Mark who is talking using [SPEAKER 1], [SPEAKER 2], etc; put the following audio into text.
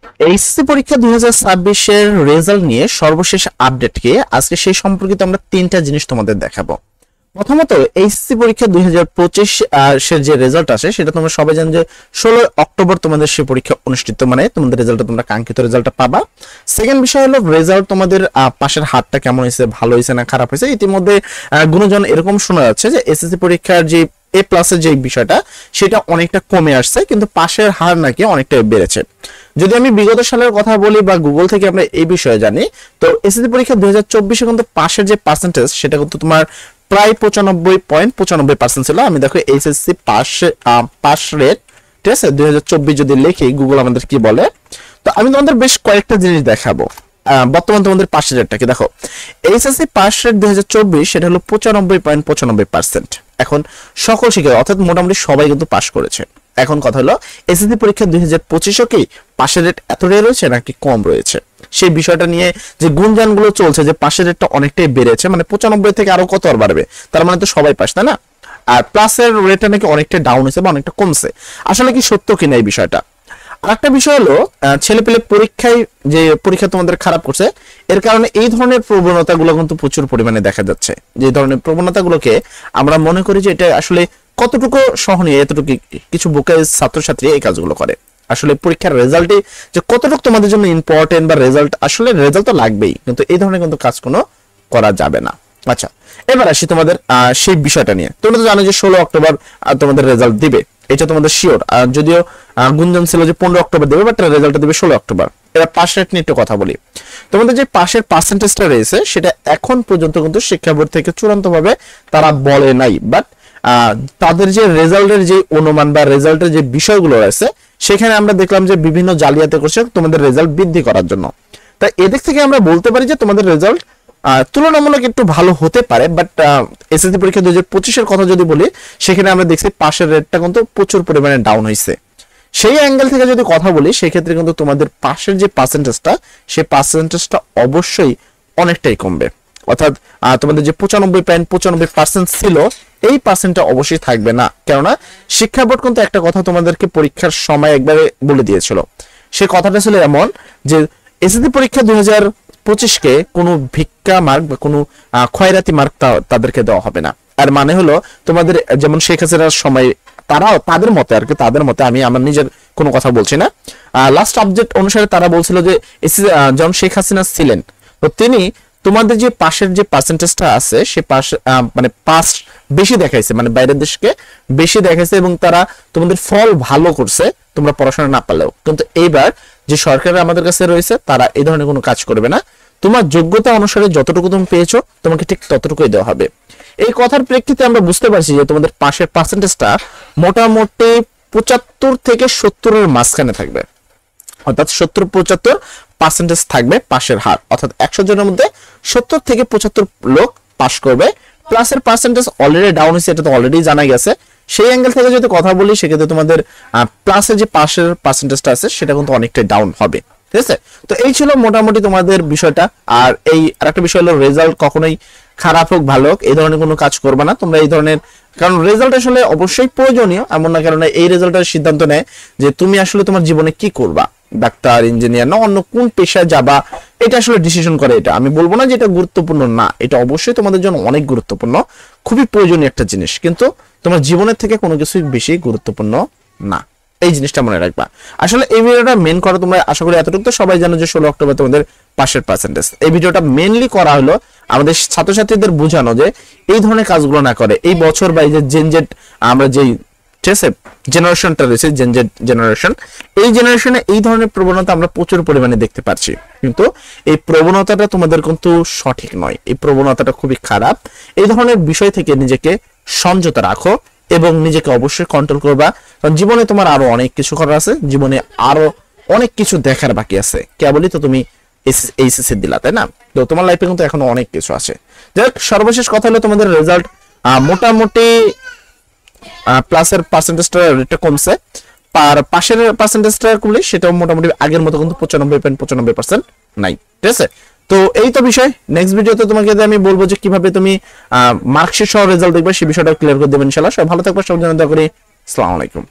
[SPEAKER 1] HSC পরীক্ষা 2026 এর result নিয়ে সর্বশেষ আপডেট কি আজকে সেই সম্পর্কিত আমরা তিনটা জিনিস তোমাদের দেখাবো। প্রথমত এইচএসসি পরীক্ষা 2025 এর যে রেজাল্ট আসে সেটা তোমরা সবাই জানো যে 16 অক্টোবর তোমাদের সেই পরীক্ষা অনুষ্ঠিত, মানে তোমাদের রেজাল্টটা তোমরা কাঙ্ক্ষিত রেজাল্টটা পাবা। সেকেন্ড বিষয় হলো রেজাল্ট তোমাদের পাশের হারটা কেমন হয়েছে, ভালো হয়েছে না খারাপ হয়েছে। ইতিমধ্যে গুণজন এরকম শোনা যাচ্ছে যে এসএসসি পরীক্ষার যে এ প্লাসের যে বিষয়টা সেটা অনেকটা কমে আসছে, কিন্তু পাশের হার নাকি অনেকটা বেড়েছে। যদি আমি বিগত সালের কথা বলি বা গুগল থেকে আমরা এই বিষয়ে জানি, তো এসএসসি পরীক্ষা 2024 কিন্তু পাশের যে পার্সেন্টেজ সেটা কিন্তু তোমার প্রায় 95.95% ছিল। আমি দেখো এইচএসসি পাস রেট, ঠিক আছে, 2024 যদি লিখি গুগল আমাদের কি বলে, তো আমি তোমাদের বেশ কয়েকটা জিনিস দেখাবো। বর্তমান তোমাদের পাশের রেটটাকে দেখো, এইচএসসি পাস রেট 2024 সেটা হলো 95.95%। এখন সকল শিক্ষার্থী অর্থাৎ মোটামুটি সবাই কিন্তু পাস করেছে। এখন কথা হলো এসএসসি পরীক্ষা 2025 কি পাশের রেট এতটাই রয়েছে নাকি কম রয়েছে, সেই বিষয়টা নিয়ে যে গুঞ্জনগুলো চলছে যে পাশের রেটটা অনেকটাই বেড়েছে, মানে 95 থেকে আরো কত আর বাড়বে, তার মানে তো সবাই পাস, তাই না? আর প্লাসের রেটটা নাকি অনেকটা ডাউন হয়েছে বা অনেকটা কমছে। আসলে কি সত্য কিনা এই বিষয়টা? আরেকটা বিষয় হলো ছেলেপেলে পরীক্ষায় যে পরীক্ষা তোমাদের খারাপ করছে, এর কারণে এই ধরনের প্রবণতাগুলো কিন্তু প্রচুর পরিমাণে দেখা যাচ্ছে। যে ধরনের প্রবণতাগুলোকে আমরা মনে করি যে এটা আসলে কতটুকু সহনীয়, এতটুকু কিছু বোকা ছাত্রছাত্রী এই কাজগুলো করে। আসলে পরীক্ষার রেজাল্টে যে কতটুকু তোমাদের জন্য ইম্পর্টেন্ট বা রেজাল্ট, আসলে রেজাল্ট তো লাগবেই, কিন্তু এই ধরনের কিন্তু কাজ কোনো করা যাবে না। আচ্ছা, এবার আসি তোমাদের সেই বিষয়টা নিয়ে। তোমরা তো জানো যে 16 অক্টোবর তোমাদের রেজাল্ট দিবে, এটা তোমাদের শিওর। আর যদিও গুঞ্জন ছিল যে 15 অক্টোবর দেবে, বাট রেজাল্টটা দেবে 16 অক্টোবর। এবার পাস রেট নিয়ে একটু কথা বলি। তোমাদের যে পাশের পার্সেন্টেজটা রয়েছে সেটা এখন পর্যন্ত কিন্তু শিক্ষা বোর্ড থেকে চূড়ান্তভাবে তারা বলে নাই, বাট তাদের যে রেজাল্টের যে অনুমান বা রেজাল্টের যে বিষয়গুলো রয়েছে সেখানে আমরা দেখলাম যে বিভিন্ন জালিয়াতি করছে তোমাদের রেজাল্ট বৃদ্ধি করার জন্য। তাই এদিক থেকে আমরা বলতে পারি যে তোমাদের রেজাল্ট তুলনামূলক একটু ভালো হতে পারে, বাট এসএসসি পরীক্ষা 2025 এর কথা যদি বলি সেখানে আমরা দেখছি পাশের রেটটা কিন্তু প্রচুর পরিমাণে ডাউন হয়েছে। সেই অ্যাঙ্গেল থেকে যদি কথা বলি সেক্ষেত্রে কিন্তু তোমাদের পাশের যে পার্সেন্টেজটা সেই পার্সেন্টেজটা অবশ্যই অনেকটাই কমবে। অর্থাৎ তোমাদের যে 95.95% ছিল এই পার্সেন্টটা অবশ্যই থাকবে না। কেননা শিক্ষা বোর্ড কিন্তু একটা কথা তোমাদেরকে পরীক্ষার সময় একবারে বলে দিয়েছিল। সে কথাটা ছিল এমন যে এসএসসি পরীক্ষা 2025 কে কোনো ভিক্ষা মার্ক বা কোনো খয়রাতি মার্ক তাদেরকে দেওয়া হবে না। আর মানে হলো তোমাদের যেমন শেখ হাসিনার সময় তারাও তাদের মতে আর কি, তাদের মতে, আমি আমার নিজের কোনো কথা বলছি না, লাস্ট আপডেট অনুসারে তারা বলছিল যে যখন শেখ হাসিনা ছিলেন তো তিনি তোমাদের যে পাশের যে পার্সেন্টেজটা আছে সে পাস মানে পাস বেশি দেখাইছে, মানে বাইরের দেশকে বেশি দেখাইছে এবং তারা তোমাদের ফল ভালো করছে তোমরা পড়াশোনা না পারলেও। কিন্তু এইবার যে সরকার আমাদের কাছে রয়েছে তারা এই ধরনের কোনো কাজ করবে না। তোমার যোগ্যতা অনুসারে যতটুকু তুমি পেয়েছো তোমাকে ঠিক ততটুকুই দেওয়া হবে। এই কথার প্রেক্ষিতে আমরা বুঝতে পারছি যে তোমাদের পাশের পার্সেন্টেজটা মোটামুটি 75 থেকে 70 এর মাঝখানে থাকবে। অর্থাৎ 70-75% থাকবে পাশের হার, অর্থাৎ 100 জনের মধ্যে 70 থেকে 75 লোক পাস করবে। প্লাসের পার্সেন্টেজ অলরেডি ডাউন হয়েছে, এটা তো অলরেডি জানা গেছে। সেই অ্যাঙ্গেল থেকে যদি কথা বলি সেক্ষেত্রে তোমাদের প্লাসের যে পাশের পার্সেন্টেজটা আছে সেটা কিন্তু অনেকটাই ডাউন হবে, ঠিক আছে? তো এই ছিল মোটামুটি তোমাদের বিষয়টা। আর এই আরেকটা বিষয় হলো রেজাল্ট কখনোই খারাপ হোক ভালো হোক এই ধরনের কোনো কাজ করবে না তোমরা। এই ধরনের, কারণ রেজাল্ট আসলে অবশ্যই প্রয়োজনীয়, এমন না কারণে এই রেজাল্টের সিদ্ধান্ত নেয় যে তুমি আসলে তোমার জীবনে কি করবা, ডাক্তার, ইঞ্জিনিয়ার না অন্য কোন পেশায় যাবা, এটা আসলে ডিসিশন করে। এটা আমি বলবো না যে এটা গুরুত্বপূর্ণ না, এটা অবশ্যই তোমাদের জন্য অনেক গুরুত্বপূর্ণ, খুবই প্রয়োজনীয় একটা জিনিস, কিন্তু তোমার জীবনের থেকে কোনো কিছুই বেশি গুরুত্বপূর্ণ না, এই জিনিসটা মনে রাখবা। আসলে এই ভিডিওটা মেন করা তোমরা আশা করি এতটুকু তো সবাই জানো যে 16 অক্টোবর তোমাদের পাশের পার্সেন্টেজ। এই ভিডিওটা মেনলি করা হলো আমাদের ছাত্রছাত্রীদের বোঝানো যে এই ধরনের কাজগুলো না করে এই বছর বা এই যে জেনজেড আমরা যেই জেনারেশনটা রয়েছে জেনজেড জেনারেশন, এই জেনারেশনে এই ধরনের প্রবণতা আমরা প্রচুর পরিমাণে দেখতে পাচ্ছি, কিন্তু এই প্রবণতাটা তোমাদের কিন্তু সঠিক নয়, এই প্রবণতাটা খুবই খারাপ। এই ধরনের বিষয় থেকে নিজেকে সংযত রাখো এবং নিজেকে অবশ্যই কন্ট্রোল করবা, কারণ জীবনে তোমার আরো অনেক কিছু করার আছে, জীবনে আরো অনেক কিছু দেখার বাকি আছে। কেবলই তো তুমি এইচএসসি দিলা, তাই না? তো তোমার লাইফে কিন্তু এখনো অনেক কিছু আছে। যাই হোক, সর্বশেষ কথা হলো তোমাদের রেজাল্ট মোটামুটি প্লাসের পার্সেন্টেজটা রেটটা কমছে, আর পাশের পার্সেন্টেজটা করলে সেটাও মোটামুটি আগের মতো কিন্তু 95.95% নাই, ঠিক আছে? তো এই তো বিষয়। নেক্সট ভিডিওতে তোমাকে আমি বলবো যে কিভাবে তুমি মার্কশিট সহ রেজাল্ট দেখবে, সেই বিষয়টা ক্লিয়ার করে দেবেন ইনশাআল্লাহ। সবাই ভালো থাকবে, সব জন্য দোয়া করি। আসসালামু আলাইকুম।